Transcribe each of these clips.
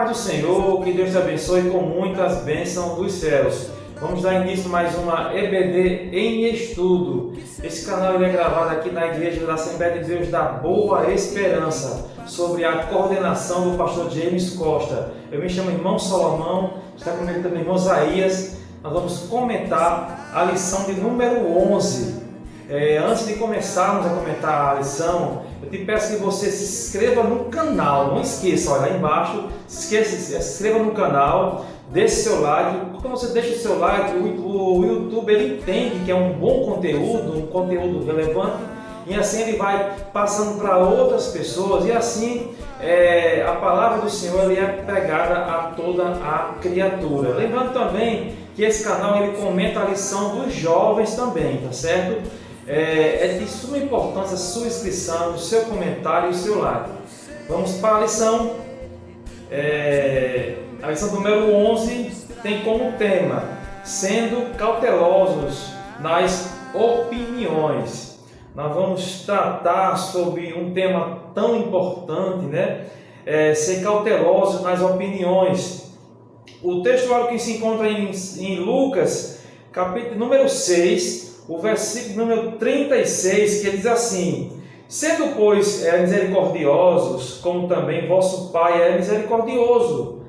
paz do Senhor, que Deus te abençoe com muitas bênçãos dos céus. Vamos dar início a mais uma EBD em Estudo. Esse canal é gravado aqui na Igreja da Assembleia de Deus da Boa Esperança, sobre a coordenação do pastor James Costa. Eu me chamo irmão Salomão, está comigo também irmão Isaías. Nós vamos comentar a lição de número 11. Antes de começarmos a comentar a lição, eu te peço que você se inscreva no canal. Não esqueça, olha lá embaixo, se inscreva no canal, deixe seu like. Quando você deixa o seu like, o YouTube ele entende que é um bom conteúdo, um conteúdo relevante, e assim ele vai passando para outras pessoas, e assim a palavra do Senhor ele é pregada a toda a criatura. Lembrando também que esse canal ele comenta a lição dos jovens também, tá certo? É de suma importância a sua inscrição, o seu comentário e o seu like. Vamos para a lição. A lição número 11 tem como tema sendo cautelosos nas opiniões. Nós vamos tratar sobre um tema tão importante, né? Ser cautelosos nas opiniões. O texto que se encontra em Lucas, capítulo número 6, o versículo número 36, que diz assim: sendo, pois, misericordiosos, como também vosso Pai é misericordioso.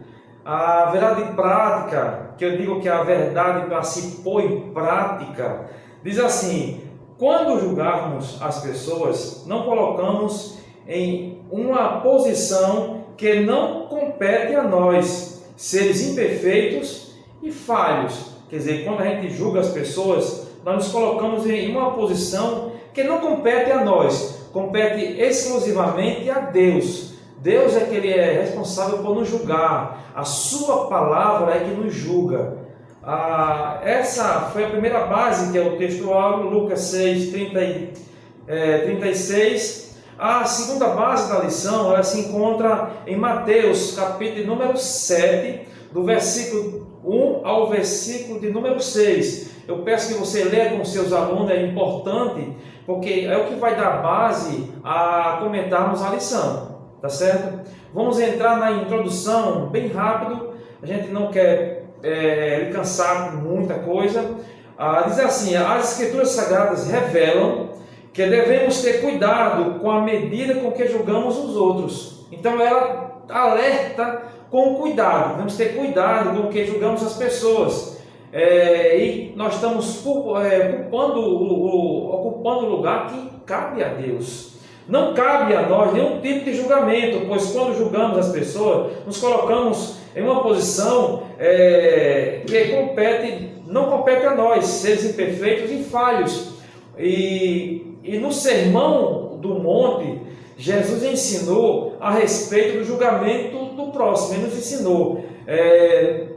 A verdade prática, que eu digo que é a verdade para se pôr em prática, diz assim: quando julgarmos as pessoas, não colocamos em uma posição que não compete a nós, seres imperfeitos e falhos. Quer dizer, quando a gente julga as pessoas, nós nos colocamos em uma posição que não compete a nós, compete exclusivamente a Deus. Deus é que Ele é responsável por nos julgar, a Sua palavra é que nos julga. Essa foi a primeira base, que é o textual, Lucas 6, 36. A segunda base da lição, ela se encontra em Mateus, capítulo número 7, do versículo 1 ao versículo de número 6. Eu peço que você leia com seus alunos, é importante, porque é o que vai dar base a comentarmos a lição, tá certo? Vamos entrar na introdução bem rápido, a gente não quer lhe cansar com muita coisa. Diz assim: as Escrituras Sagradas revelam que devemos ter cuidado com a medida com que julgamos os outros. Então ela alerta com cuidado, devemos ter cuidado com o que julgamos as pessoas. E nós estamos ocupando o lugar que cabe a Deus. Não cabe a nós nenhum tipo de julgamento, pois quando julgamos as pessoas, nos colocamos em uma posição que não compete a nós, seres imperfeitos e falhos. E no Sermão do Monte, Jesus ensinou a respeito do julgamento do próximo. Ele nos ensinou.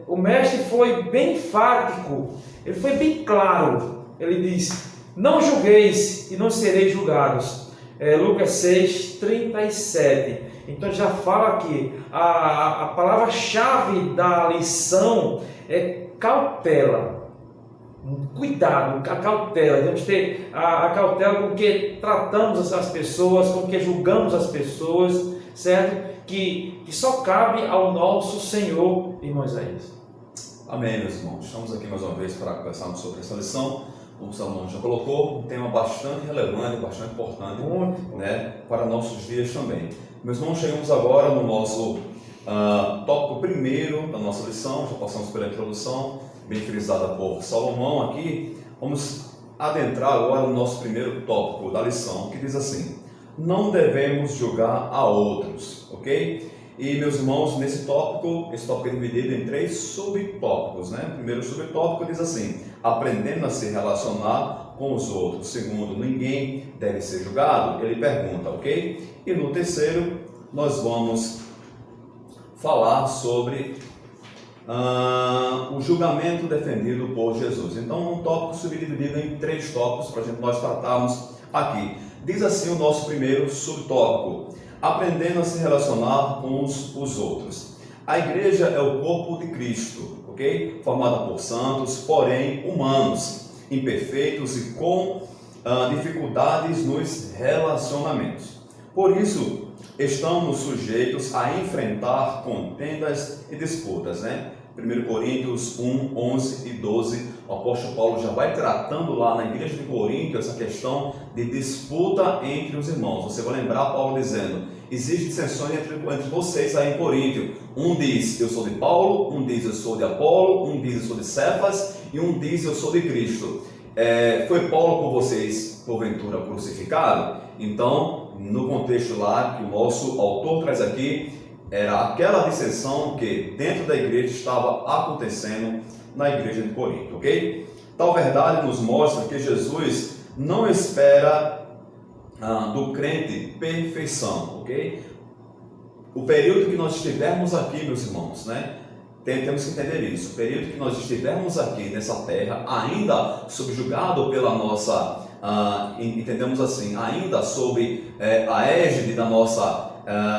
O mestre foi bem enfático, ele foi bem claro. Ele diz: não julgueis e não sereis julgados. Lucas 6, 37. Então já fala aqui, a palavra-chave da lição é cautela. Cuidado, a cautela. Devemos ter a cautela com que tratamos as pessoas, com que julgamos as pessoas, certo? Que só cabe ao nosso Senhor, irmão Isaías. Amém, meus irmãos. Estamos aqui mais uma vez para conversarmos sobre essa lição. Como o Salomão já colocou, um tema bastante relevante, bastante importante, né, para nossos dias também. Meus irmãos, chegamos agora no nosso tópico primeiro da nossa lição. Já passamos pela introdução, bem frisada por Salomão aqui. Vamos adentrar agora no nosso primeiro tópico da lição, que diz assim: não devemos julgar a outros, ok? E, meus irmãos, esse tópico é dividido em 3 subtópicos, né? O primeiro subtópico diz assim: aprendendo a se relacionar com os outros. Segundo, ninguém deve ser julgado. Ele pergunta, ok? E no terceiro, nós vamos falar sobre o julgamento defendido por Jesus. Então, um tópico subdividido em 3 tópicos para nós tratarmos aqui. Diz assim o nosso primeiro subtópico: aprendendo a se relacionar com os outros. A igreja é o corpo de Cristo, ok? Formada por santos, porém humanos, imperfeitos e com dificuldades nos relacionamentos. Por isso, estamos sujeitos a enfrentar contendas e disputas, né? 1 Coríntios 1, 11 e 12, o apóstolo Paulo já vai tratando lá na igreja de Corinto essa questão de disputa entre os irmãos. Você vai lembrar Paulo dizendo: existe dissensões entre vocês aí em Corinto. Um diz eu sou de Paulo, um diz eu sou de Apolo, um diz eu sou de Cefas e um diz eu sou de Cristo. Foi Paulo por vocês, porventura, crucificado? Então, no contexto lá que o nosso autor traz aqui, era aquela dissensão que dentro da igreja estava acontecendo na igreja de Corinto, ok? Tal verdade nos mostra que Jesus não espera do crente perfeição, ok? O período que nós estivermos aqui, meus irmãos, né? Temos que entender isso. O período que nós estivermos aqui nessa terra, ainda subjugado pela nossa, entendemos assim, ainda sob a égide da nossa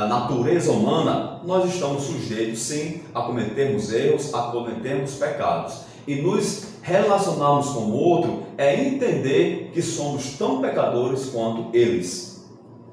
natureza humana, nós estamos sujeitos sim a cometermos erros, a cometermos pecados. E nos relacionarmos com o outro é entender que somos tão pecadores quanto eles,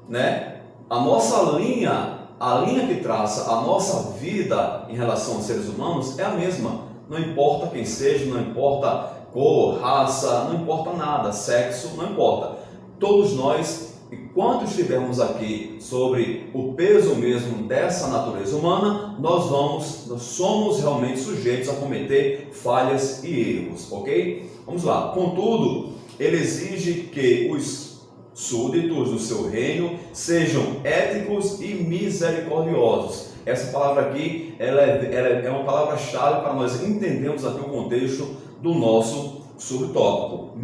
né? A nossa linha, a linha que traça a nossa vida em relação aos seres humanos é a mesma. Não importa quem seja, não importa cor, raça, não importa nada, sexo, não importa. Todos nós, enquanto estivermos aqui sobre o peso mesmo dessa natureza humana, nós somos realmente sujeitos a cometer falhas e erros, ok? Vamos lá. Contudo, ele exige que os súditos do seu reino sejam éticos e misericordiosos. Essa palavra aqui, ela é uma palavra-chave para nós entendermos aqui o contexto do nosso subtópico.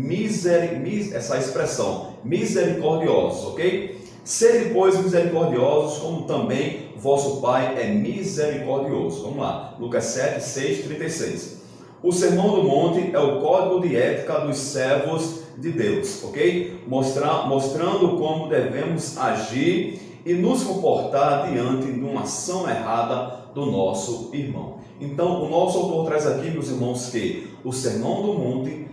Essa expressão, misericordiosos, ok? Sede, pois, misericordiosos, como também vosso Pai é misericordioso. Vamos lá, Lucas 7, 6, 36. O Sermão do Monte é o código de ética dos servos de Deus, ok? Mostrando como devemos agir e nos comportar diante de uma ação errada do nosso irmão. Então, o nosso autor traz aqui, meus irmãos, que o Sermão do Monte,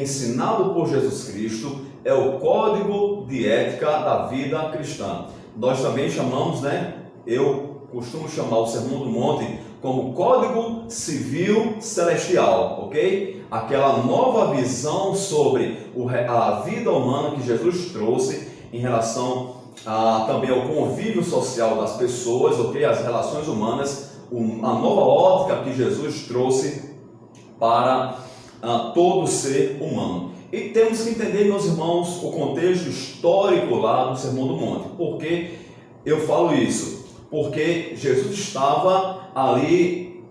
ensinado por Jesus Cristo, é o código de ética da vida cristã. Nós também chamamos, né? Eu costumo chamar o Sermão do Monte como Código Civil Celestial, ok? Aquela nova visão sobre a vida humana que Jesus trouxe em relação também ao convívio social das pessoas, ok? As relações humanas, a nova ótica que Jesus trouxe para todo ser humano. E temos que entender, meus irmãos, o contexto histórico lá do Sermão do Monte. Por que eu falo isso? Porque Jesus estava ali,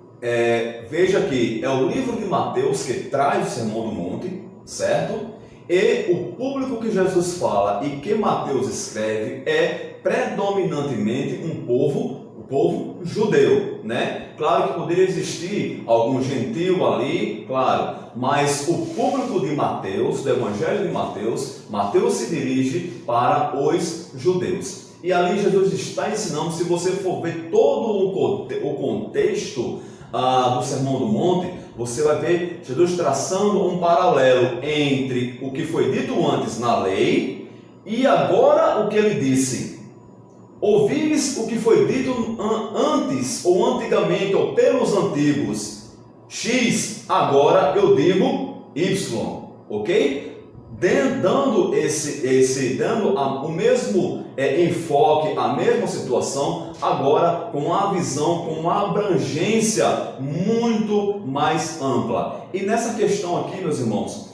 veja que é o livro de Mateus que traz o Sermão do Monte, certo? E o público que Jesus fala e que Mateus escreve é predominantemente o povo judeu, né? Claro que poderia existir algum gentil ali, claro, mas o público de Mateus, do Evangelho de Mateus, Mateus se dirige para os judeus. E ali Jesus está ensinando, se você for ver todo o contexto do Sermão do Monte, você vai ver Jesus traçando um paralelo entre o que foi dito antes na lei e agora o que ele disse. Ouvis o que foi dito antes ou antigamente ou pelos antigos, X, agora eu digo Y, ok? Dando o mesmo enfoque, a mesma situação, agora com uma visão, com uma abrangência muito mais ampla. E nessa questão aqui, meus irmãos,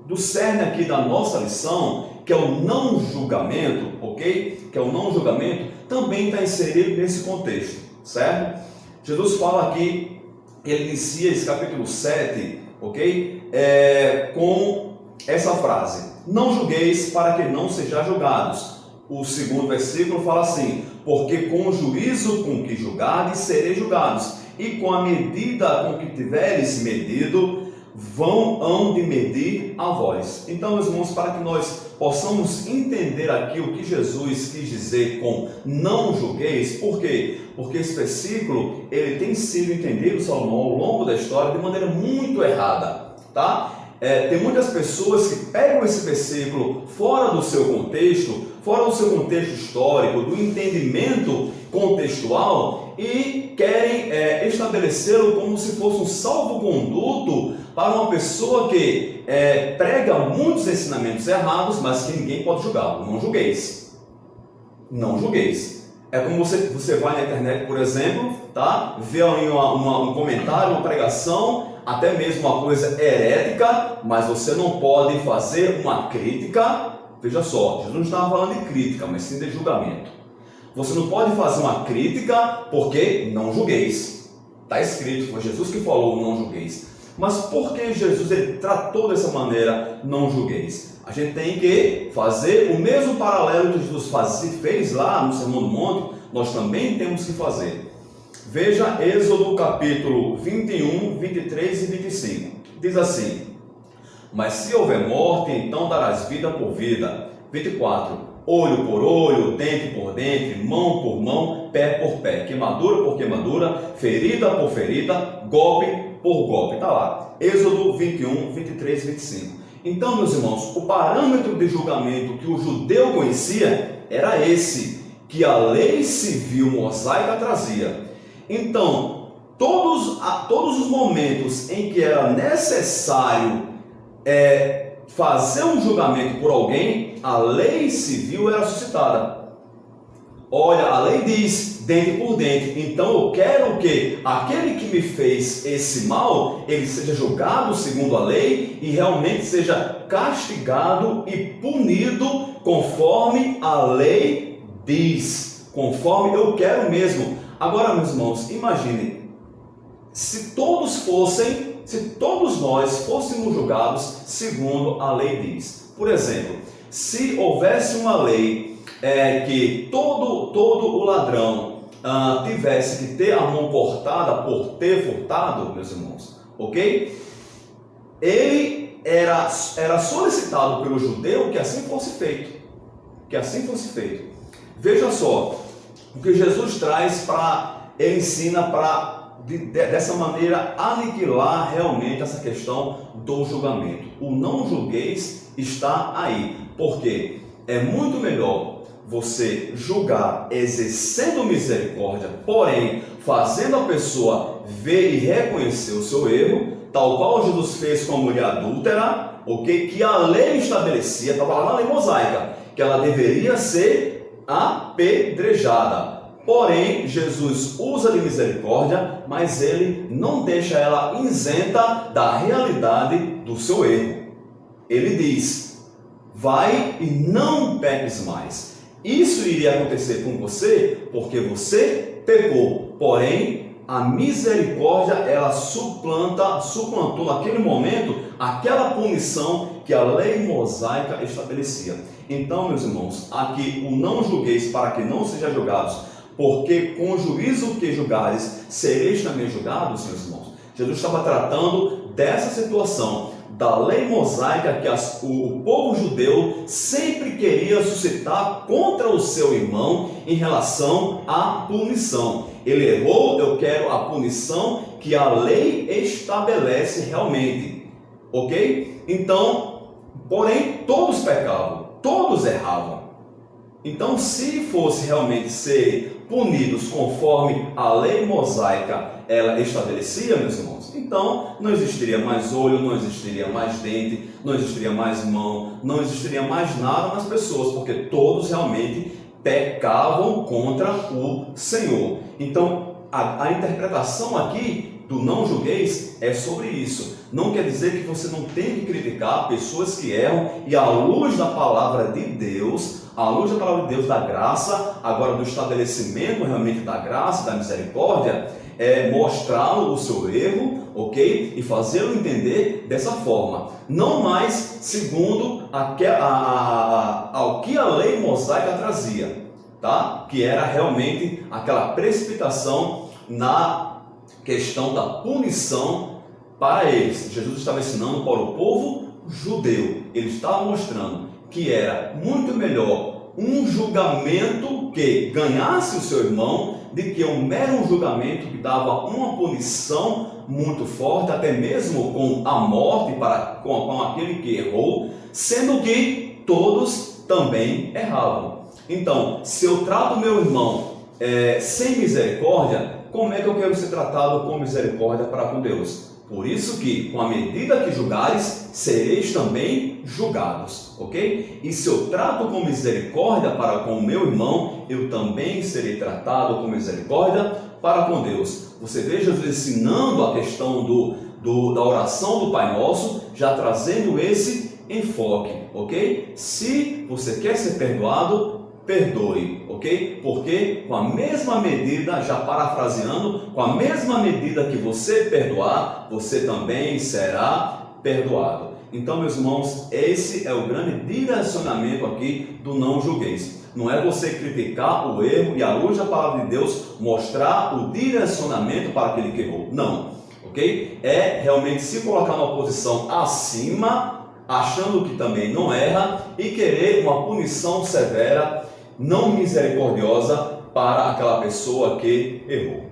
do cerne aqui da nossa lição, que é o não julgamento, ok? Que é o não julgamento, também está inserido nesse contexto, certo? Jesus fala aqui, ele inicia esse capítulo 7, ok? Com essa frase: não julgueis para que não sejais julgados. O segundo versículo fala assim: porque com o juízo com que julgardes sereis julgados, e com a medida com que tiveres medido, hão de medir a vós. Então, meus irmãos, para que nós possamos entender aqui o que Jesus quis dizer com não julgueis, por quê? Porque esse versículo, ele tem sido entendido, Salomão, ao longo da história, de maneira muito errada, tá? tem muitas pessoas que pegam esse versículo fora do seu contexto histórico, do entendimento contextual, e querem estabelecê-lo como se fosse um salvo-conduto para uma pessoa que prega muitos ensinamentos errados, mas que ninguém pode julgá-lo. Não julgueis. Não julgueis. É como você vai na internet, por exemplo, tá? Vê aí um comentário, uma pregação, até mesmo uma coisa herética, mas você não pode fazer uma crítica. Veja só, Jesus não estava falando de crítica, mas sim de julgamento. Você não pode fazer uma crítica porque não julgueis. Está escrito, foi Jesus que falou não julgueis. Mas por que Jesus ele tratou dessa maneira, não julgueis? A gente tem que fazer o mesmo paralelo que Jesus fez lá no Sermão do Monte, nós também temos que fazer. Veja Êxodo capítulo 21, 23 e 25. Diz assim: mas se houver morte, então darás vida por vida. 24. Olho por olho, dente por dente, mão por mão, pé por pé, queimadura por queimadura, ferida por ferida, golpe por golpe. Está lá, Êxodo 21, 23 e 25. Então, meus irmãos, o parâmetro de julgamento que o judeu conhecia era esse, que a lei civil mosaica trazia. Então, todos os momentos em que era necessário fazer um julgamento por alguém, a lei civil era suscitada. Olha, a lei diz dente por dente, então eu quero que aquele que me fez esse mal, ele seja julgado segundo a lei e realmente seja castigado e punido conforme a lei diz, conforme eu quero mesmo. Agora, meus irmãos, imaginem, se todos nós fôssemos julgados segundo a lei diz. Por exemplo, se houvesse uma lei que todo o ladrão tivesse que ter a mão cortada por ter furtado, meus irmãos, ok? Ele era solicitado pelo judeu que assim fosse feito. Veja só, o que Jesus traz ele ensina para dessa maneira aniquilar realmente essa questão do julgamento. O não julgueis está aí, porque é muito melhor você julgar exercendo misericórdia, porém fazendo a pessoa ver e reconhecer o seu erro, tal qual Jesus fez com a mulher adúltera, ok? Que a lei estabelecia, estava lá na lei mosaica, que ela deveria ser apedrejada. Porém, Jesus usa de misericórdia, mas ele não deixa ela isenta da realidade do seu erro. Ele diz: vai e não peques mais. Isso iria acontecer com você porque você pecou. Porém, a misericórdia, ela suplantou naquele momento aquela punição que a lei mosaica estabelecia. Então, meus irmãos, aqui o não julgueis para que não sejam julgados, porque com o juízo que julgares, sereis também julgados, meus irmãos. Jesus estava tratando dessa situação da lei mosaica que o povo judeu sempre queria suscitar contra o seu irmão em relação à punição. Ele errou, eu quero a punição que a lei estabelece realmente, ok? Então, porém, todos pecavam, todos erravam. Então, se fosse realmente ser punidos conforme a lei mosaica ela estabelecia, meus irmãos, então não existiria mais olho, não existiria mais dente, não existiria mais mão, não existiria mais nada nas pessoas, porque todos realmente pecavam contra o Senhor. Então, a interpretação aqui do não julgueis é sobre isso. Não quer dizer que você não tem que criticar pessoas que erram, e à luz da palavra de Deus, à luz da palavra de Deus, da graça, agora do estabelecimento realmente da graça, da misericórdia, mostrá-lo o seu erro, ok? E fazê-lo entender dessa forma. Não mais segundo ao que a lei mosaica trazia, tá? Que era realmente aquela precipitação na questão da punição para eles. Jesus estava ensinando para o povo judeu. Ele estava mostrando que era muito melhor um julgamento que ganhasse o seu irmão de que um mero julgamento que dava uma punição muito forte, até mesmo com a morte com aquele que errou, sendo que todos também erravam. Então, se eu trato meu irmão sem misericórdia, como é que eu quero ser tratado com misericórdia para com Deus? Por isso que, com a medida que julgares, sereis também julgados, ok? E se eu trato com misericórdia para com o meu irmão, eu também serei tratado com misericórdia para com Deus. Você vê Jesus ensinando a questão da oração do Pai Nosso, já trazendo esse enfoque, ok? Se você quer ser perdoado, perdoe, ok? Porque com a mesma medida, já parafraseando, com a mesma medida que você perdoar, você também será perdoado. Então, meus irmãos, esse é o grande direcionamento aqui do não julgueis. Não é você criticar o erro e, à luz da palavra de Deus, mostrar o direcionamento para aquele que errou. Não, ok? É realmente se colocar numa posição acima, achando que também não erra e querer uma punição severa, não misericordiosa para aquela pessoa que errou.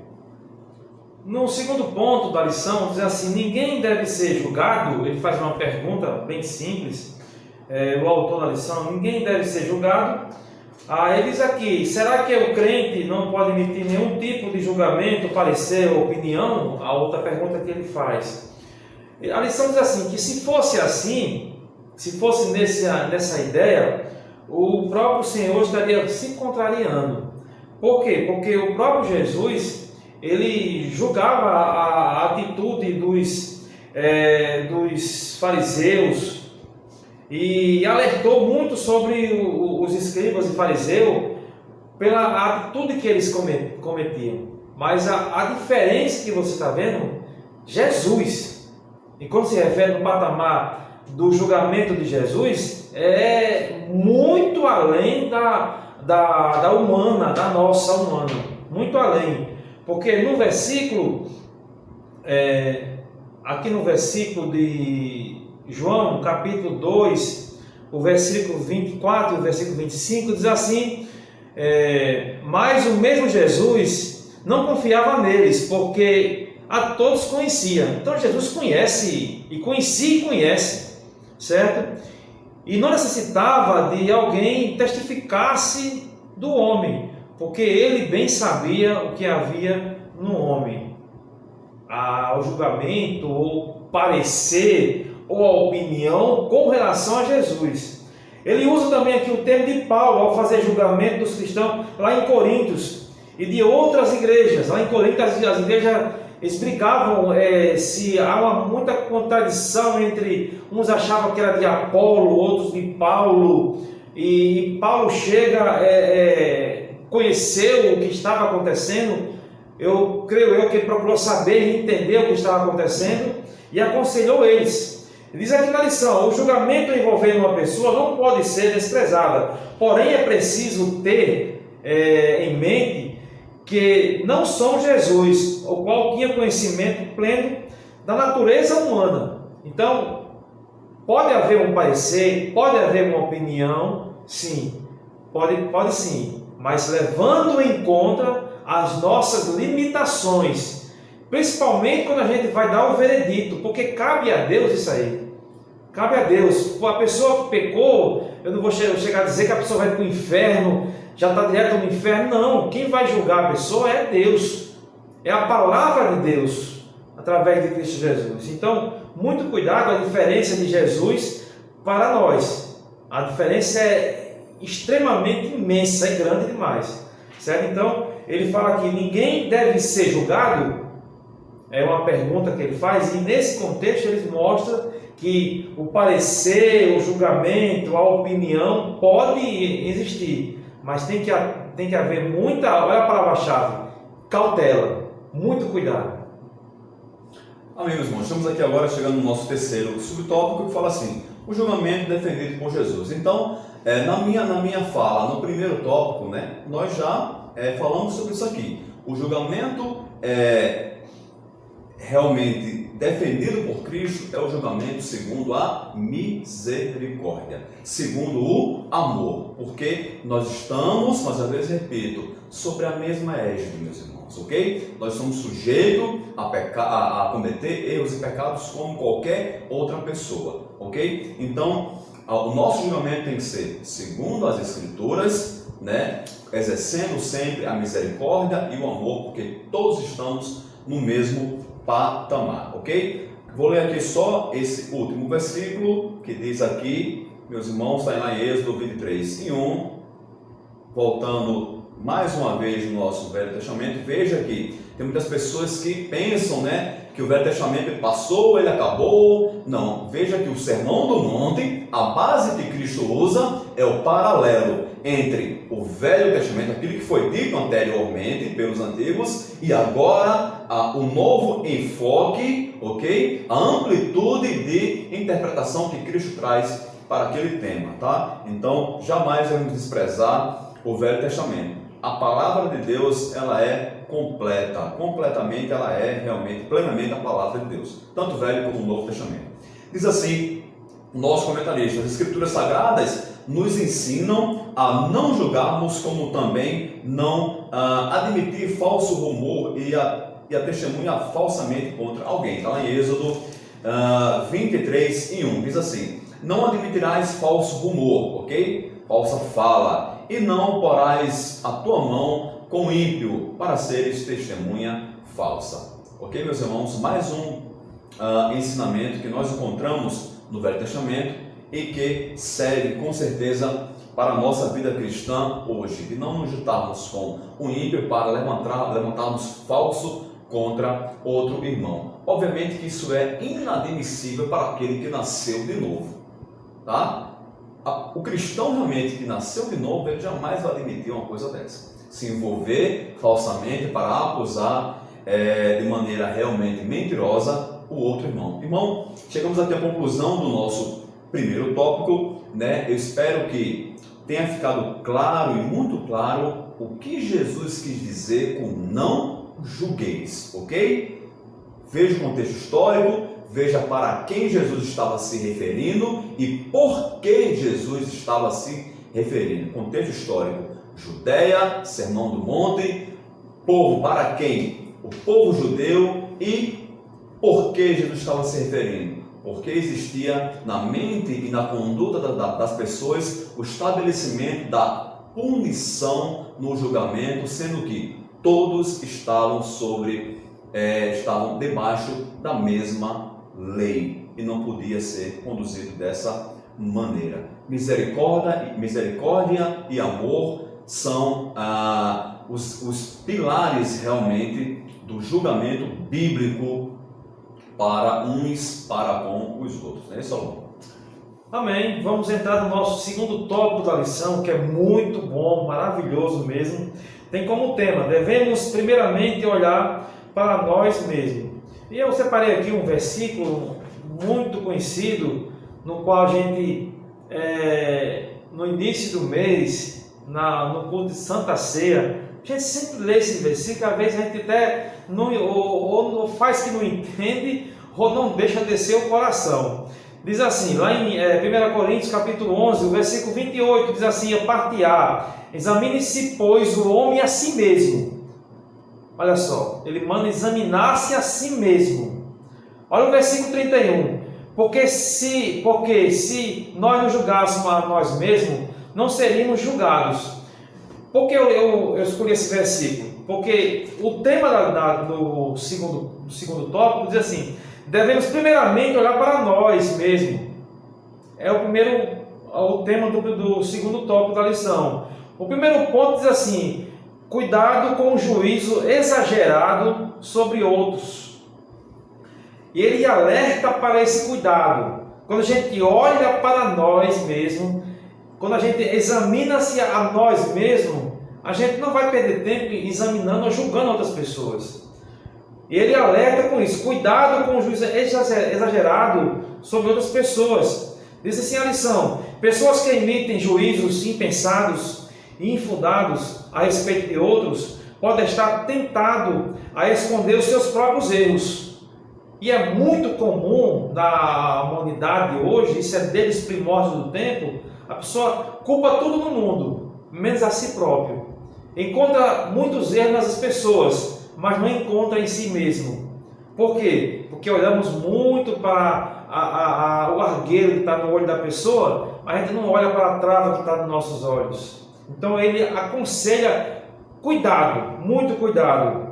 No segundo ponto da lição, diz assim: ninguém deve ser julgado. Ele faz uma pergunta bem simples, o autor da lição: ninguém deve ser julgado. Ele diz aqui: será que o crente não pode emitir nenhum tipo de julgamento, parecer ou opinião? A outra pergunta que ele faz. A lição diz assim, que se fosse assim, se fosse nessa ideia, o próprio Senhor estaria se contrariando. Por quê? Porque o próprio Jesus, ele julgava a atitude dos fariseus e alertou muito sobre os escribas e fariseus pela atitude que eles cometiam. Mas a diferença que você está vendo, Jesus, e quando se refere no patamar do julgamento de Jesus, é muito além da humana, da nossa humana, muito além. Porque no versículo, aqui no versículo de João, capítulo 2, o versículo 24 e o versículo 25, diz assim: mas o mesmo Jesus não confiava neles, porque a todos conhecia. Então Jesus conhece, e conhecia e conhece, certo? E não necessitava de alguém testificasse do homem, porque ele bem sabia o que havia no homem. O julgamento, ou parecer, ou a opinião com relação a Jesus. Ele usa também aqui o termo de Paulo ao fazer julgamento dos cristãos lá em Coríntios e de outras igrejas. Lá em Coríntios as igrejas explicavam se há muita contradição entre uns achavam que era de Apolo, outros de Paulo, e Paulo chega, conheceu o que estava acontecendo. Eu creio que ele procurou saber e entender o que estava acontecendo e aconselhou eles. Diz aqui na lição: o julgamento envolvendo uma pessoa não pode ser desprezado, porém é preciso ter em mente que não são Jesus, o qual tinha conhecimento pleno da natureza humana. Então, pode haver um parecer, pode haver uma opinião, sim, pode sim, mas levando em conta as nossas limitações, principalmente quando a gente vai dar o veredito, porque cabe a Deus isso aí. Cabe a Deus. A pessoa que pecou, eu não vou chegar a dizer que a pessoa vai para o inferno, já está direto no inferno. Não, quem vai julgar a pessoa é Deus, é a palavra de Deus, através de Cristo Jesus. Então, muito cuidado, a diferença de Jesus para nós. A diferença é extremamente imensa, é grande demais, certo? Então, ele fala que ninguém deve ser julgado, é uma pergunta que ele faz, e nesse contexto ele mostra que o parecer, o julgamento, a opinião pode existir, mas tem que haver muita, olha a palavra-chave, cautela, muito cuidado. Amém, meus irmãos. Estamos aqui agora chegando no nosso terceiro subtópico, que fala assim: o julgamento defendido por Jesus. Então, na minha fala, no primeiro tópico, nós já falamos sobre isso aqui. O julgamento realmente defendido por Cristo é o julgamento segundo a misericórdia, segundo o amor, porque nós estamos, mais uma vez repito, sobre a mesma égide, meus irmãos, ok? Nós somos sujeitos a cometer erros e pecados como qualquer outra pessoa, ok? Então, o nosso julgamento tem que ser segundo as Escrituras, né? Exercendo sempre a misericórdia e o amor, porque todos estamos no mesmo patamar, ok? Vou ler aqui só esse último versículo que diz aqui, meus irmãos, está lá em Êxodo 23:1, voltando mais uma vez no nosso Velho Testamento. Veja que tem muitas pessoas que pensam, né, que o Velho Testamento passou, ele acabou. Não, veja que o Sermão do Monte, a base que Cristo usa é o paralelo entre o Velho Testamento, aquilo que foi dito anteriormente pelos antigos, e agora o novo enfoque, ok? A amplitude de interpretação que Cristo traz para aquele tema, tá? Então, jamais devemos desprezar o Velho Testamento. A palavra de Deus, ela é completa, completamente, ela é realmente, plenamente a palavra de Deus, tanto o Velho como o Novo Testamento. Diz assim o nosso comentarista: as Escrituras Sagradas nos ensinam a não julgarmos, como também não admitir falso rumor e a testemunhar falsamente contra alguém. Está lá em Êxodo 23:1, diz assim: não admitirás falso rumor, ok? Falsa fala, e não porás a tua mão com o ímpio para seres testemunha falsa. Ok, meus irmãos? Mais um ensinamento que nós encontramos no Velho Testamento e que serve com certeza para a nossa vida cristã hoje, de não nos juntarmos com o ímpio para levantarmos falso contra outro irmão. Obviamente que isso é inadmissível para aquele que nasceu de novo, tá? O cristão realmente que nasceu de novo, ele jamais vai admitir uma coisa dessa, se envolver falsamente para acusar de maneira realmente mentirosa o outro irmão. Irmão, chegamos aqui à conclusão do nosso primeiro tópico, né? Eu espero que tenha ficado claro e muito claro o que Jesus quis dizer com não julgueis, ok? Veja o contexto histórico, veja para quem Jesus estava se referindo e por que Jesus estava se referindo. Contexto histórico: Judeia, Sermão do Monte, povo para quem? O povo judeu. E por que Jesus estava se referindo? Porque existia na mente e na conduta das pessoas o estabelecimento da punição no julgamento, sendo que todos estavam estavam debaixo da mesma lei e não podia ser conduzido dessa maneira. Misericórdia e amor são os pilares realmente do julgamento bíblico para uns para com os outros, né, Salomão? Amém. Vamos entrar no nosso segundo tópico da lição, que é muito bom, maravilhoso mesmo. Tem como tema: devemos primeiramente olhar para nós mesmos. E eu separei aqui um versículo muito conhecido, no qual a gente, no início do mês, no culto de Santa Ceia, a gente sempre lê esse versículo. Às vezes a gente até ou faz que não entende, ou não deixa descer o coração. Diz assim, lá em 1 Coríntios capítulo 11, o versículo 28, diz assim: a parte A, examine-se, pois, o homem a si mesmo. Olha só, ele manda examinar-se a si mesmo. Olha o versículo 31. Porque se nós nos julgássemos a nós mesmos, não seríamos julgados. Por que eu escolhi esse versículo? Porque o tema do segundo tópico diz assim: devemos primeiramente olhar para nós mesmos. É o tema do segundo tópico da lição. O primeiro ponto diz assim: cuidado com o juízo exagerado sobre outros. E ele alerta para esse cuidado. Quando a gente olha para nós mesmos, quando a gente examina-se a nós mesmos, a gente não vai perder tempo examinando ou julgando outras pessoas. E ele alerta com isso: cuidado com o juízo exagerado sobre outras pessoas. Diz assim a lição: pessoas que emitem juízos impensados e infundados a respeito de outros podem estar tentados a esconder os seus próprios erros. E é muito comum na humanidade hoje, isso é desde os primórdios do tempo, a pessoa culpa tudo no mundo, menos a si próprio. Encontra muitos erros nas pessoas, mas não encontra em si mesmo. Por quê? Porque olhamos muito para o argueiro que está no olho da pessoa, mas a gente não olha para a trava que está nos nossos olhos. Então ele aconselha cuidado, muito cuidado.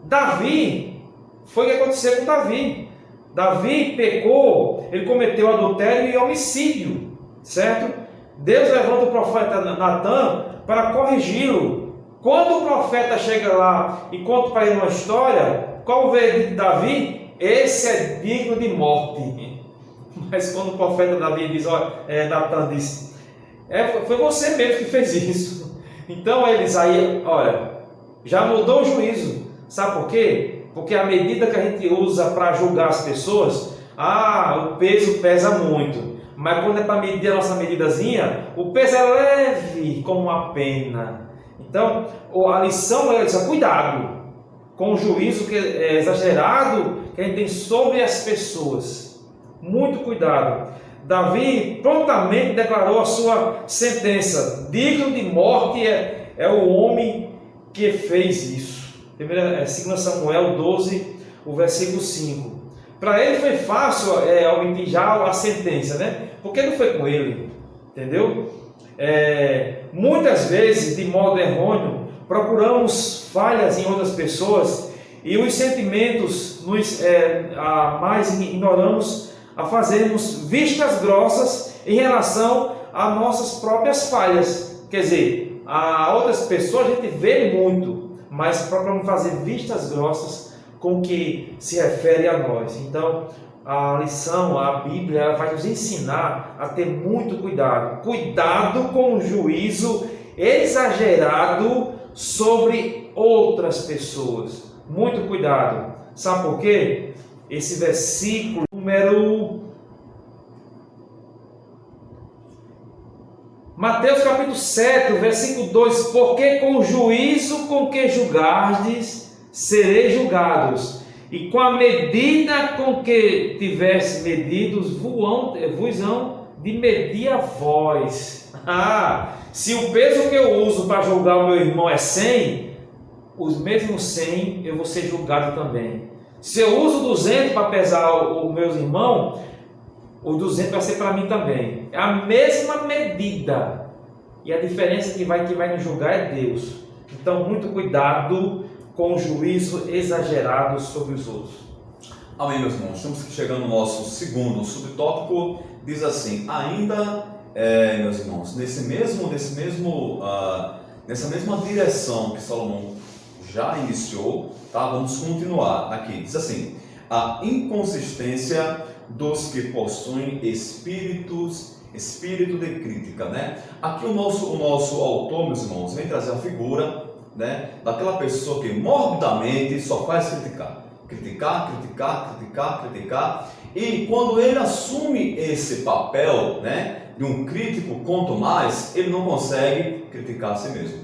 Davi, foi o que aconteceu com Davi. Davi pecou, ele cometeu adultério e homicídio, certo? Deus levanta o profeta Natan para corrigi-lo. Quando o profeta chega lá e conta para ele uma história, qual o veredito de Davi? Esse é digno de morte. Mas quando o profeta Davi diz, Natan disse, foi você mesmo que fez isso. Então eles aí, olha, já mudou o juízo. Sabe por quê? Porque a medida que a gente usa para julgar as pessoas, o peso pesa muito. Mas quando é para medir a nossa medidazinha, o peso é leve como uma pena. Então, a lição é cuidado com o juízo que é exagerado que a gente tem sobre as pessoas. Muito cuidado. Davi prontamente declarou a sua sentença. Digno de morte é o homem que fez isso. 2 Samuel 12, o versículo 5. Para ele foi fácil omitir já a sentença, né? Porque não foi com ele, entendeu? Muitas vezes, de modo errôneo, procuramos falhas em outras pessoas e os sentimentos mais ignoramos a fazermos vistas grossas em relação a nossas próprias falhas. Quer dizer, a outras pessoas a gente vê muito, mas procuramos fazer vistas grossas com o que se refere a nós. Então, a lição, a Bíblia, ela vai nos ensinar a ter muito cuidado. Cuidado com o juízo exagerado sobre outras pessoas. Muito cuidado. Sabe por quê? Esse versículo Mateus capítulo 7, versículo 2: porque com o juízo com que julgardes, sereis julgados, e com a medida com que tiveres medidos, vos hão de medir a vós. Se o peso que eu uso para julgar o meu irmão é 100, os mesmos 100 eu vou ser julgado também. Se eu uso 200 para pesar os meus irmãos, o 200 vai ser para mim também. É a mesma medida. E a diferença que vai nos julgar é Deus. Então, muito cuidado com o juízo exagerado sobre os outros. Amém, meus irmãos. Estamos chegando no nosso segundo subtópico. Diz assim: ainda, meus irmãos, nessa mesma direção que Salomão já iniciou, tá? Vamos continuar aqui. Diz assim: a inconsistência dos que possuem espírito de crítica, né? Aqui o nosso autor, meus irmãos, vem trazer a figura, né, daquela pessoa que morbidamente só faz criticar, e quando ele assume esse papel, né, de um crítico, quanto mais, ele não consegue criticar a si mesmo,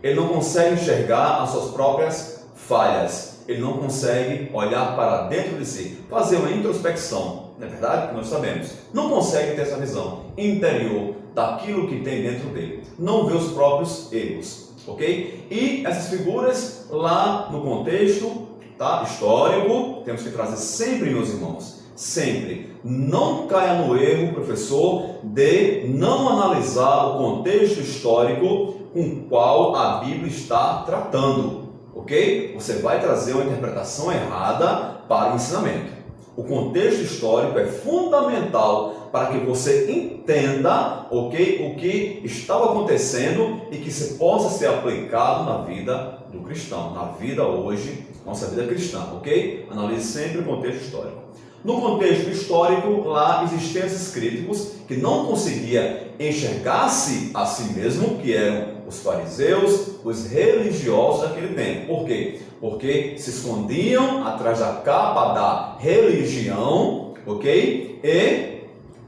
ele não consegue enxergar as suas próprias falhas, ele não consegue olhar para dentro de si, fazer uma introspecção, não é verdade? Que nós sabemos, não consegue ter essa visão interior daquilo que tem dentro dele, não vê os próprios erros. Ok? E essas figuras lá no contexto, tá, histórico, temos que trazer sempre, meus irmãos, sempre. Não caia no erro, professor, de não analisar o contexto histórico com o qual a Bíblia está tratando. Ok? Você vai trazer uma interpretação errada para o ensinamento. O contexto histórico é fundamental para que você entenda, ok, o que estava acontecendo e que se possa ser aplicado na vida do cristão, na vida hoje, nossa vida cristã, ok? Analise sempre o contexto histórico. No contexto histórico, lá existiam esses críticos que não conseguiam enxergar-se a si mesmo, que eram os fariseus, os religiosos daquele tempo. Por quê? Porque se escondiam atrás da capa da religião, ok? E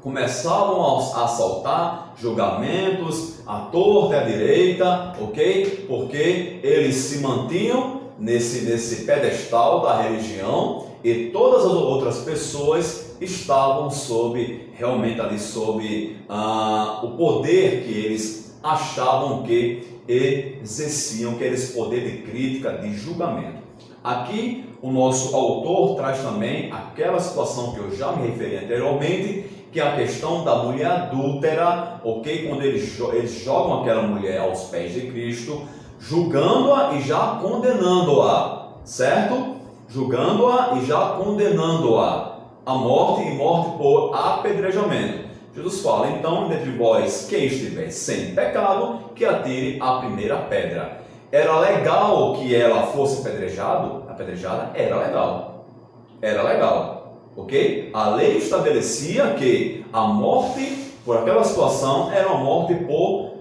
começavam a assaltar julgamentos à torta e à direita, ok? Porque eles se mantinham nesse pedestal da religião e todas as outras pessoas estavam realmente ali sob o poder que eles achavam que exerciam, que era esse poder de crítica, de julgamento. Aqui o nosso autor traz também aquela situação que eu já me referi anteriormente, que é a questão da mulher adúltera, ok? Quando eles jogam aquela mulher aos pés de Cristo, julgando-a e já condenando-a, certo? Julgando-a e já condenando-a à morte e morte por apedrejamento. Jesus fala, então, dentre vós, quem estiver sem pecado, que atire a primeira pedra. Era legal que ela fosse apedrejada? Era legal, ok? A lei estabelecia que a morte por aquela situação era uma morte por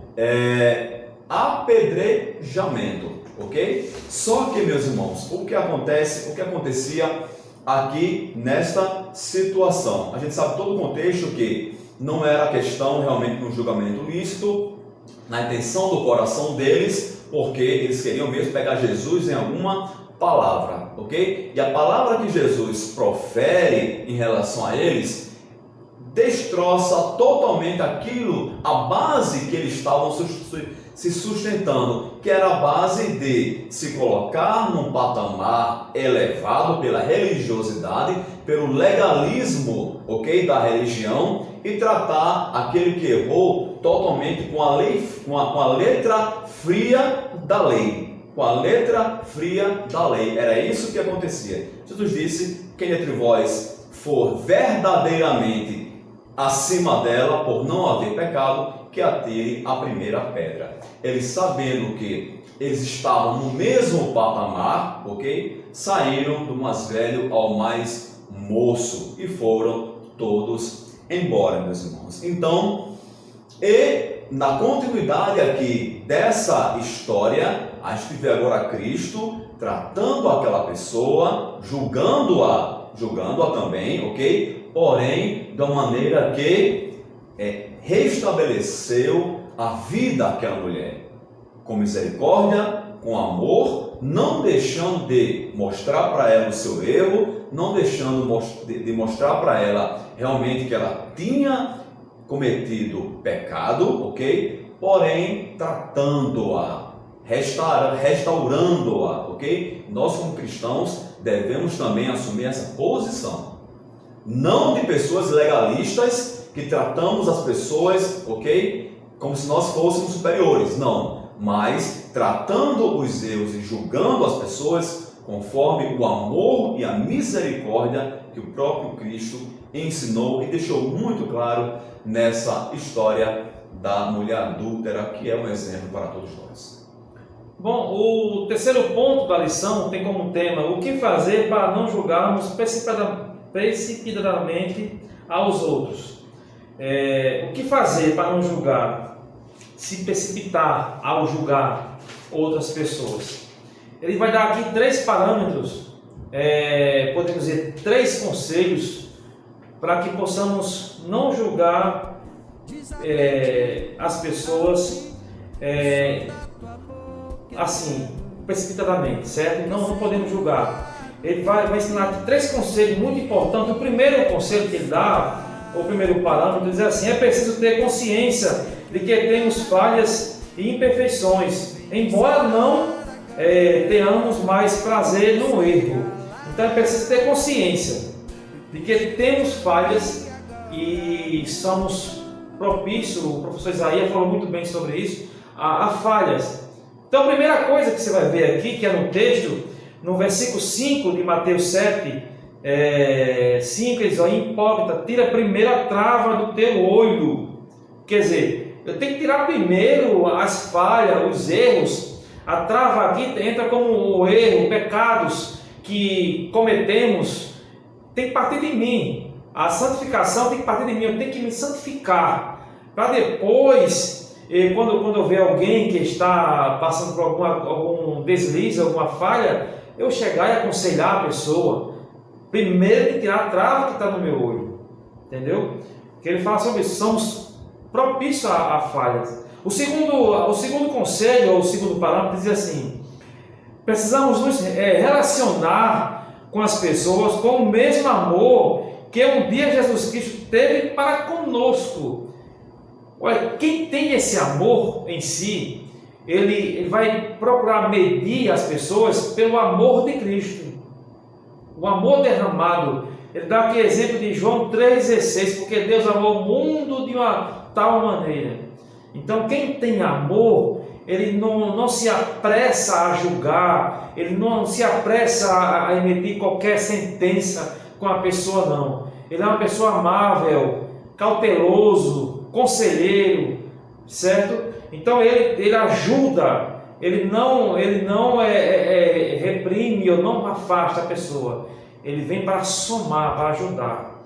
apedrejamento, ok? Só que, meus irmãos, o que acontecia aqui nesta situação? A gente sabe todo o contexto que não era questão realmente de um julgamento lícito, na intenção do coração deles, porque eles queriam mesmo pegar Jesus em alguma palavra, ok? E a palavra que Jesus profere em relação a eles destroça totalmente aquilo, a base que eles estavam se sustentando, que era a base de se colocar num patamar elevado pela religiosidade, pelo legalismo, ok, da religião, e tratar aquele que errou totalmente com a lei, com a letra fria da lei. Com a letra fria da lei. Era isso que acontecia. Jesus disse: quem entre vós for verdadeiramente acima dela, por não haver pecado, que atire a primeira pedra. Eles, sabendo que eles estavam no mesmo patamar, ok? Saíram do mais velho ao mais moço e foram todos embora, meus irmãos. Então, e na continuidade aqui dessa história, a gente vê agora Cristo tratando aquela pessoa, julgando-a também, ok? Porém, de uma maneira que restabeleceu a vida daquela mulher, com misericórdia, com amor, não deixando de mostrar para ela o seu erro, não deixando de mostrar para ela realmente que ela tinha cometido pecado, ok? Porém, tratando-a, restaurando-a, ok? Nós, como cristãos, devemos também assumir essa posição. Não de pessoas legalistas que tratamos as pessoas, ok? Como se nós fôssemos superiores, não. Mas tratando os erros e julgando as pessoas conforme o amor e a misericórdia que o próprio Cristo ensinou e deixou muito claro nessa história da mulher adúltera, que é um exemplo para todos nós. Bom, o terceiro ponto da lição tem como tema o que fazer para não julgarmos precipitadamente aos outros. O que fazer para não julgar, se precipitar ao julgar outras pessoas? Ele vai dar aqui 3 parâmetros, podemos dizer 3 conselhos para que possamos não julgar as pessoas assim, precipitadamente, certo? Não podemos julgar. Ele vai ensinar aqui 3 conselhos muito importantes. O primeiro conselho que ele dá, o primeiro parâmetro, diz assim: é preciso ter consciência de que temos falhas e imperfeições, embora não tenhamos mais prazer no erro. Então é preciso ter consciência de que temos falhas e somos propícios. O professor Isaías falou muito bem sobre isso, a falhas. Então a primeira coisa que você vai ver aqui, que é no texto, no versículo 5 de Mateus 7, 5, ele diz: hipócrita, tira primeiro a trava do teu olho. Quer dizer, eu tenho que tirar primeiro as falhas, os erros. A trava aqui entra como o erro, pecados que cometemos, tem que partir de mim. A santificação tem que partir de mim, eu tenho que me santificar, para depois, quando eu ver alguém que está passando por algum deslize, alguma falha, eu chegar e aconselhar a pessoa. Primeiro de tirar a trava que está no meu olho, entendeu? Que ele fala sobre isso, somos propícios a falhas. O segundo conselho, ou o segundo parâmetro, diz assim: precisamos nos relacionar com as pessoas com o mesmo amor que um dia Jesus Cristo teve para conosco. Olha, quem tem esse amor em si, ele vai procurar medir as pessoas pelo amor de Cristo. O amor derramado. Ele dá aqui exemplo de João 3,16, porque Deus amou o mundo de uma tal maneira. Então, quem tem amor, ele não se apressa a julgar, ele não se apressa a emitir qualquer sentença com a pessoa, não. Ele é uma pessoa amável, cauteloso, conselheiro, certo? Então ele ajuda, ele não reprime ou não afasta a pessoa, ele vem para somar, para ajudar.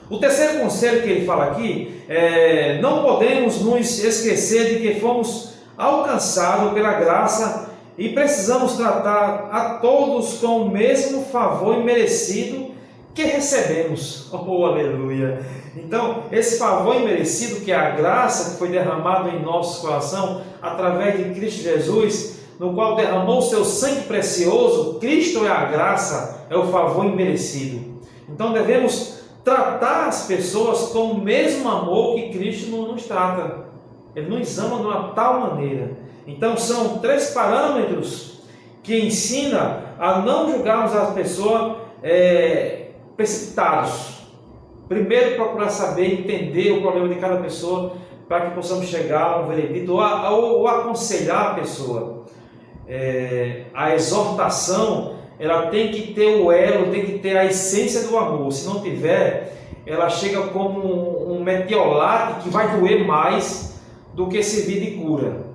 O terceiro conselho que ele fala aqui é: não podemos nos esquecer de que fomos alcançados pela graça e precisamos tratar a todos com o mesmo favor imerecido que recebemos. Oh, aleluia! Então, esse favor imerecido, que é a graça que foi derramada em nossos corações através de Cristo Jesus, no qual derramou o seu sangue precioso. Cristo é a graça, é o favor imerecido. Então, devemos tratar as pessoas com o mesmo amor que Cristo nos trata. Ele nos ama de uma tal maneira. Então, são 3 parâmetros que ensinam a não julgarmos as pessoas precipitados. Primeiro, procurar saber, entender o problema de cada pessoa, para que possamos chegar a um veredito ou aconselhar a pessoa. A exortação, ela tem que ter o elo, tem que ter a essência do amor. Se não tiver, ela chega como um metiolate que vai doer mais do que servir de cura.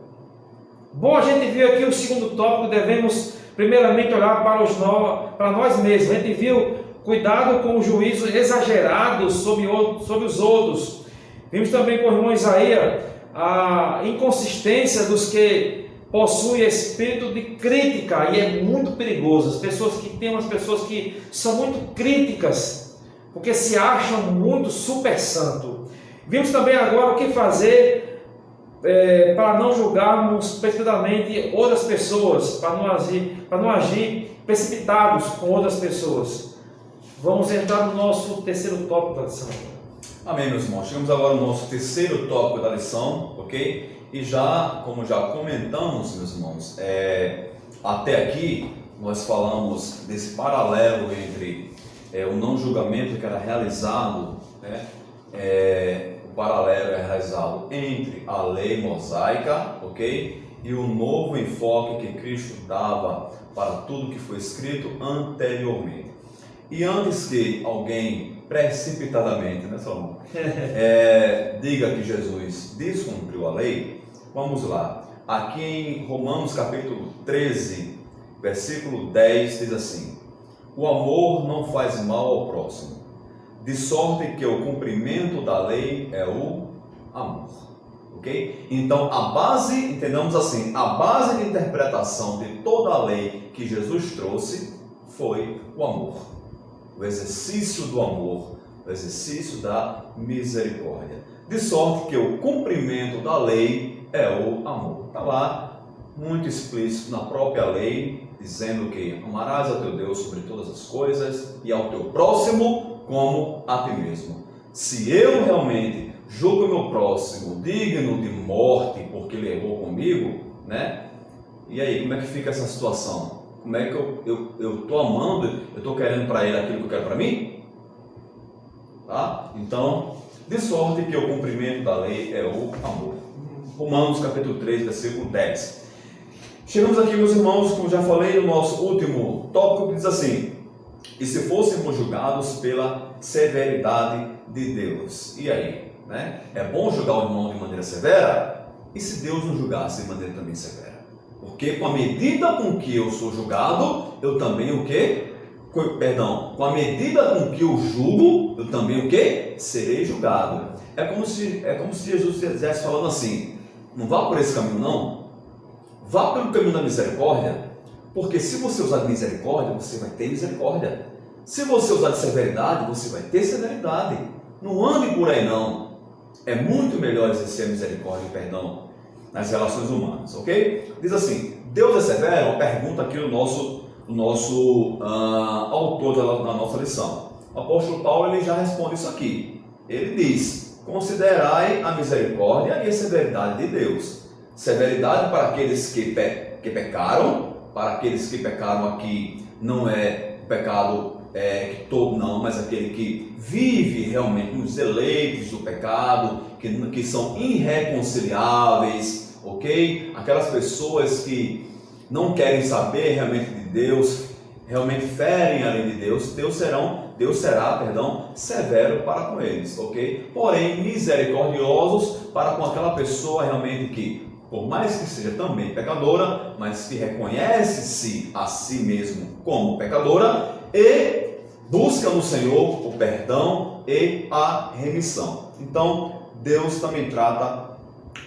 Bom, a gente viu aqui o segundo tópico: devemos primeiramente olhar para nós mesmos. A gente viu cuidado com o juízo exagerado sobre os outros. Vimos também com o irmão Isaías a inconsistência dos que possuem espírito de crítica, e é muito perigoso. Tem umas pessoas que são muito críticas, porque se acham muito super santo. Vimos também agora o que fazer para não julgarmos precipitadamente outras pessoas, para não agir precipitados com outras pessoas. Vamos entrar no nosso terceiro tópico da lição. Amém, meus irmãos. Chegamos agora no nosso terceiro tópico da lição, ok? E como já comentamos, meus irmãos, até aqui nós falamos desse paralelo entre o não julgamento que era realizado, o paralelo é realizado entre a lei mosaica, ok? E o novo enfoque que Cristo dava para tudo que foi escrito anteriormente. E antes que alguém precipitadamente, Salomão, diga que Jesus descumpriu a lei, vamos lá. Aqui em Romanos capítulo 13, versículo 10, diz assim: o amor não faz mal ao próximo, de sorte que o cumprimento da lei é o amor. Ok? Então, entendamos assim, a base de interpretação de toda a lei que Jesus trouxe foi o amor. O exercício do amor, o exercício da misericórdia. De sorte que o cumprimento da lei é o amor. Está lá, muito explícito na própria lei, dizendo que amarás a teu Deus sobre todas as coisas e ao teu próximo como a ti mesmo. Se eu realmente julgo o meu próximo digno de morte porque ele errou comigo, e aí, como é que fica essa situação? Como é que eu estou amando, eu estou querendo para ele aquilo que eu quero para mim? Tá? Então, de sorte que o cumprimento da lei é o amor. Romanos capítulo 3, versículo 10. Chegamos aqui, meus irmãos, como já falei, no nosso último tópico, que diz assim: e se fôssemos julgados pela severidade de Deus? E aí? É bom julgar o irmão de maneira severa? E se Deus nos julgasse de maneira também severa? Porque com a medida com que eu sou julgado, eu também o quê? Com a medida com que eu julgo, eu também o quê? Serei julgado. É como se Jesus estivesse falando assim: não vá por esse caminho não, vá pelo caminho da misericórdia, porque se você usar de misericórdia, você vai ter misericórdia. Se você usar de severidade, você vai ter severidade. Não ande por aí não. É muito melhor exercer a misericórdia e o perdão nas relações humanas, ok? Diz assim: Deus é severo? Uma pergunta aqui no o nosso autor da nossa lição. O apóstolo Paulo ele já responde isso aqui. Ele diz: considerai a misericórdia e a severidade de Deus. Severidade para aqueles que pecaram, para aqueles que pecaram aqui não é pecado todo não, mas aquele que vive realmente nos deleites do pecado, que são irreconciliáveis, ok? Aquelas pessoas que não querem saber realmente de Deus, realmente ferem a lei de Deus, Deus será severo para com eles, ok? Porém, misericordiosos para com aquela pessoa realmente que, por mais que seja também pecadora, mas que reconhece-se a si mesmo como pecadora e busca no Senhor o perdão e a remissão. Então, Deus também trata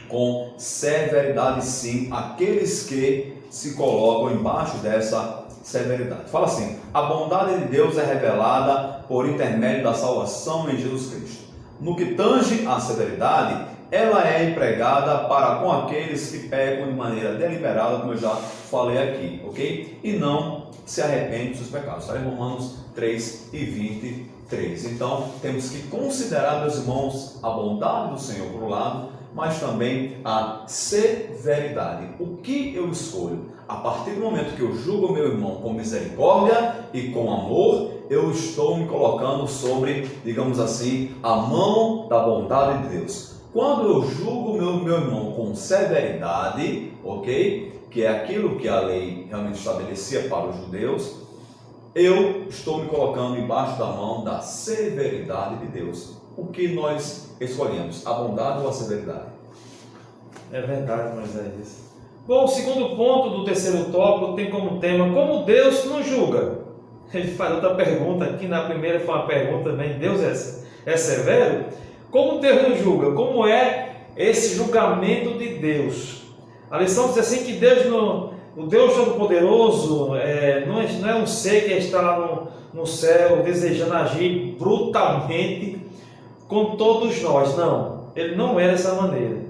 com severidade sim aqueles que se colocam embaixo dessa severidade. Fala assim: a bondade de Deus é revelada por intermédio da salvação em Jesus Cristo. No que tange à severidade, ela é empregada para com aqueles que pecam de maneira deliberada, como eu já falei aqui, ok? E não se arrependem dos seus pecados. Está em Romanos 3:23. Então, temos que considerar, meus irmãos, a bondade do Senhor por um lado, mas também a severidade. O que eu escolho? A partir do momento que eu julgo o meu irmão com misericórdia e com amor, eu estou me colocando sobre, digamos assim, a mão da bondade de Deus. Quando eu julgo o meu irmão com severidade, ok? Que é aquilo que a lei realmente estabelecia para os judeus, eu estou me colocando embaixo da mão da severidade de Deus. O que nós escolhemos? A bondade ou a severidade? É verdade, Moisés. Bom, o segundo ponto do terceiro tópico tem como tema: como Deus nos julga. Ele faz outra pergunta aqui, na primeira foi uma pergunta também: Deus é severo? Como Deus nos julga? Como é esse julgamento de Deus? A lição diz assim que Deus, o Deus Todo-Poderoso, não é um ser que está lá no céu desejando agir brutalmente com todos nós. Não, Ele não é dessa maneira.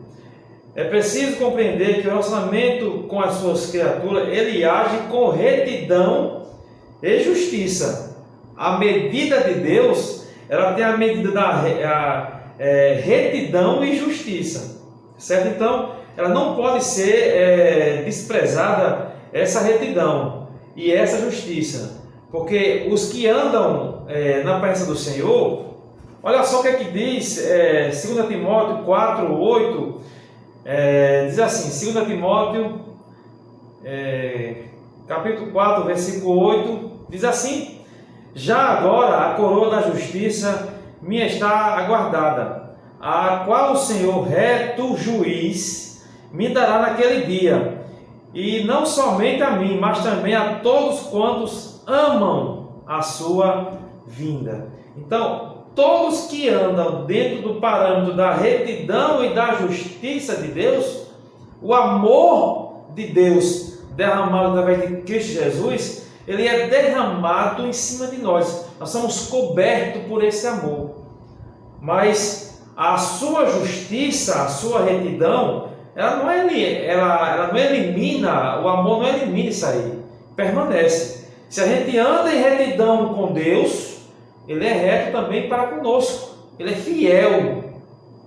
É preciso compreender que o relacionamento com as suas criaturas, Ele age com retidão e justiça. A medida de Deus, ela tem a medida da retidão e justiça, certo? Então, ela não pode ser desprezada, essa retidão e essa justiça, porque os que andam na presença do Senhor, olha só o que é que diz 2 Timóteo 4:8, diz assim, 2 Timóteo capítulo 4, versículo 8, diz assim: já agora a coroa da justiça me está aguardada, a qual o Senhor, reto juiz, me dará naquele dia, e não somente a mim, mas também a todos quantos amam a sua vinda. Então, todos que andam dentro do parâmetro da retidão e da justiça de Deus, o amor de Deus derramado através de Cristo Jesus, ele é derramado em cima de nós. Nós somos cobertos por esse amor. Mas a sua justiça, a sua retidão, ela não elimina, o amor não elimina isso aí, permanece. Se a gente anda em retidão com Deus, Ele é reto também para conosco. Ele é fiel.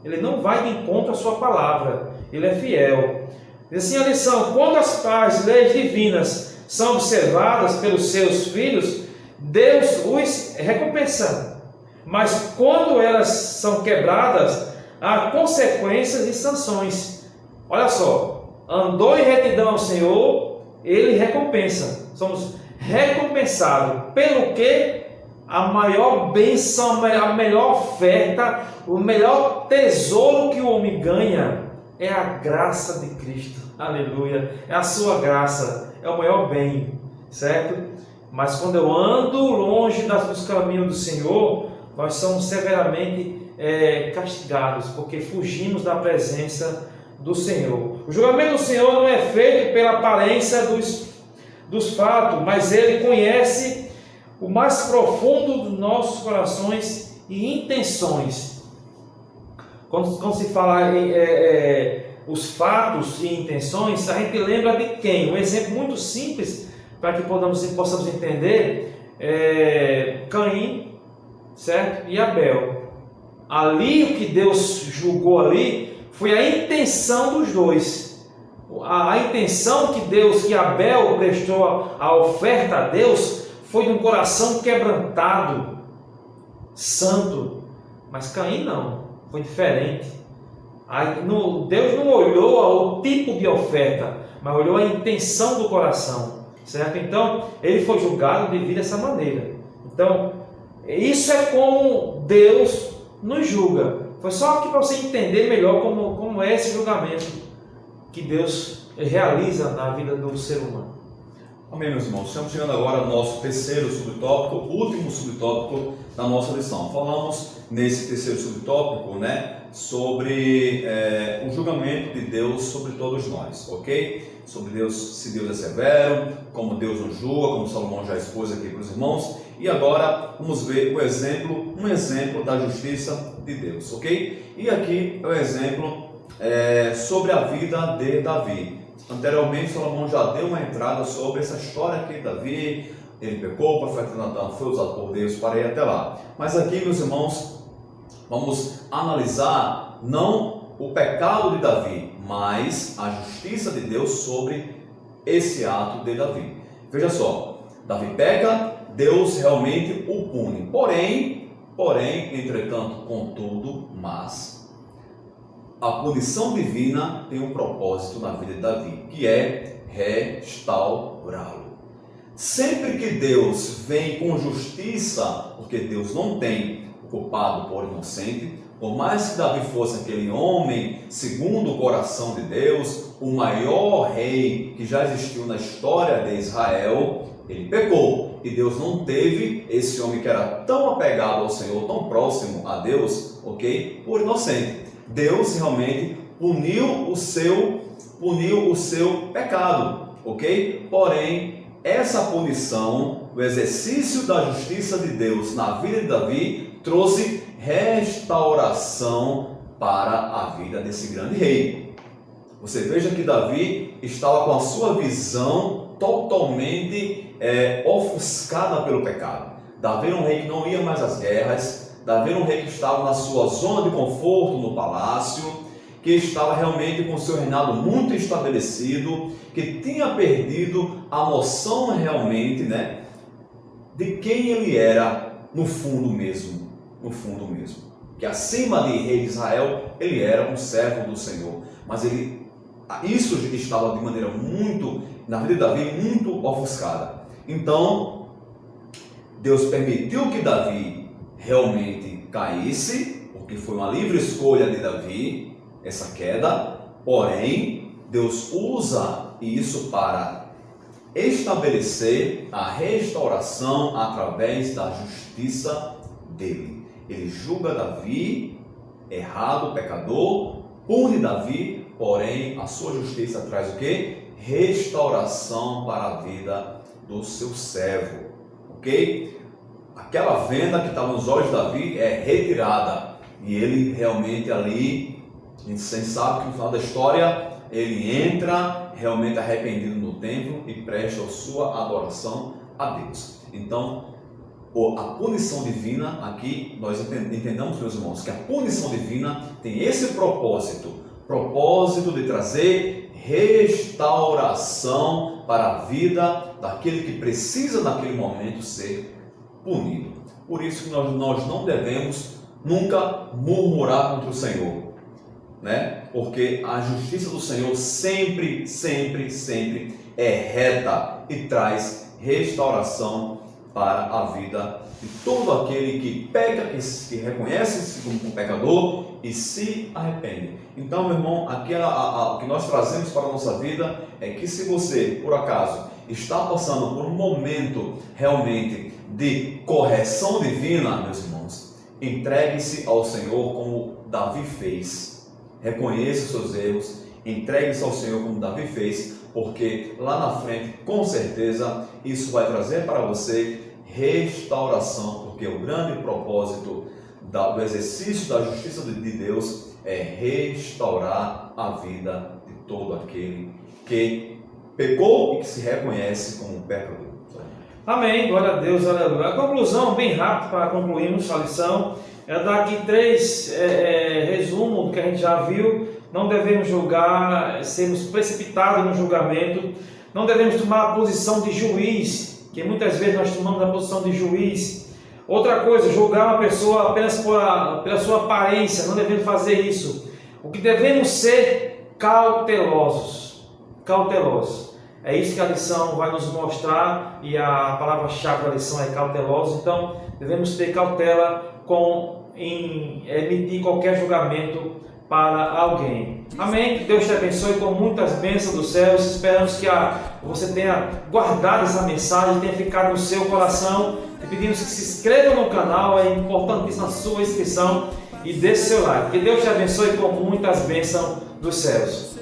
Ele não vai de encontro à sua palavra. Ele é fiel. E assim a lição: quando as leis divinas são observadas pelos seus filhos, Deus os recompensa. Mas quando elas são quebradas, há consequências e sanções. Olha só, andou em retidão ao Senhor, Ele recompensa. Somos recompensados pelo que? A maior bênção, a melhor oferta, o melhor tesouro que o homem ganha é a graça de Cristo. Aleluia! É a sua graça, é o maior bem, certo? Mas quando eu ando longe dos caminhos do Senhor, nós somos severamente castigados, porque fugimos da presença do Senhor. O julgamento do Senhor não é feito pela aparência dos fatos, mas Ele conhece o mais profundo dos nossos corações e intenções. Quando se fala os fatos e intenções, a gente lembra de quem? Um exemplo muito simples para que possamos entender, Caim, certo? E Abel. Ali o que Deus julgou ali foi a intenção dos dois. A intenção que Abel prestou a oferta a Deus foi de um coração quebrantado, santo. Mas Caim não, foi diferente. Deus não olhou o tipo de oferta, mas olhou a intenção do coração, certo? Então, ele foi julgado devido a essa maneira. Então, isso é como Deus nos julga. Foi só aqui para você entender melhor como é esse julgamento que Deus realiza na vida do ser humano. Amém, meus irmãos. Estamos chegando agora ao nosso terceiro subtópico, último subtópico da nossa lição. Falamos nesse terceiro subtópico, sobre o julgamento de Deus sobre todos nós, ok? Sobre Deus, se Deus é severo, como Deus nos julga, como Salomão já expôs aqui para os irmãos. E agora vamos ver um exemplo da justiça de Deus, ok? E aqui é o exemplo sobre a vida de Davi. Anteriormente, Salomão já deu uma entrada sobre essa história aqui de Davi. Ele pecou, o profeta Natan foi usado por Deus para ir até lá. Mas aqui, meus irmãos, vamos analisar não o pecado de Davi, mas a justiça de Deus sobre esse ato de Davi. Veja só, Davi peca, Deus realmente o pune. Porém, entretanto, contudo, mas a punição divina tem um propósito na vida de Davi, que é restaurá-lo. Sempre que Deus vem com justiça, porque Deus não tem o culpado por inocente, por mais que Davi fosse aquele homem segundo o coração de Deus, o maior rei que já existiu na história de Israel, ele pecou. E Deus não teve esse homem que era tão apegado ao Senhor, tão próximo a Deus, ok? Por inocente. Deus realmente puniu o seu pecado, ok? Porém, essa punição, o exercício da justiça de Deus na vida de Davi, trouxe restauração para a vida desse grande rei. Você veja que Davi estava com a sua visão totalmente ofuscada pelo pecado. Davi era um rei que não ia mais às guerras. Davi era um rei que estava na sua zona de conforto no palácio, que estava realmente com o seu reinado muito estabelecido, que tinha perdido a noção realmente, de quem ele era no fundo mesmo, que acima de rei de Israel, ele era um servo do Senhor, mas isso estava de maneira na vida de Davi, muito ofuscada. Então, Deus permitiu que Davi realmente caísse, porque foi uma livre escolha de Davi, essa queda, porém, Deus usa isso para estabelecer a restauração através da justiça dele. Ele julga Davi, errado, pecador, pune Davi, porém, a sua justiça traz o quê? Restauração para a vida do seu servo, ok? Aquela venda que estava nos olhos de Davi é retirada. E ele realmente ali, a gente sabe que no final da história, ele entra realmente arrependido no templo e presta a sua adoração a Deus. Então, a punição divina, aqui nós entendamos, meus irmãos, que a punição divina tem esse propósito de trazer restauração para a vida daquele que precisa naquele momento ser punido. Por isso que nós não devemos nunca murmurar contra o Senhor, porque a justiça do Senhor sempre é reta e traz restauração para a vida de todo aquele que peca, que reconhece-se como um pecador e se arrepende. Então, meu irmão, aqui o que nós trazemos para a nossa vida é que se você, por acaso, está passando por um momento realmente de correção divina, meus irmãos, entregue-se ao Senhor como Davi fez. Reconheça os seus erros, entregue-se ao Senhor como Davi fez, porque lá na frente, com certeza, isso vai trazer para você restauração, porque o grande propósito do exercício da justiça de Deus é restaurar a vida de todo aquele que pecou e que se reconhece como pecador. Amém, glória a Deus, aleluia. A conclusão, bem rápido para concluirmos a lição, é dar aqui três resumos do que a gente já viu. Não devemos julgar, sermos precipitados no julgamento, não devemos tomar a posição de juiz, que muitas vezes nós tomamos a posição de juiz. Outra coisa, julgar uma pessoa apenas pela sua aparência, não devemos fazer isso. O que devemos ser cautelosos, cautelosos. É isso que a lição vai nos mostrar, e a palavra-chave da lição é cautelosos. Então, devemos ter cautela em emitir qualquer julgamento para alguém. Amém? Que Deus te abençoe com muitas bênçãos dos céus. Esperamos que você tenha guardado essa mensagem, tenha ficado no seu coração. E pedimos que se inscreva no canal, é importantíssima a sua inscrição, e deixe seu like. Que Deus te abençoe com muitas bênçãos dos céus.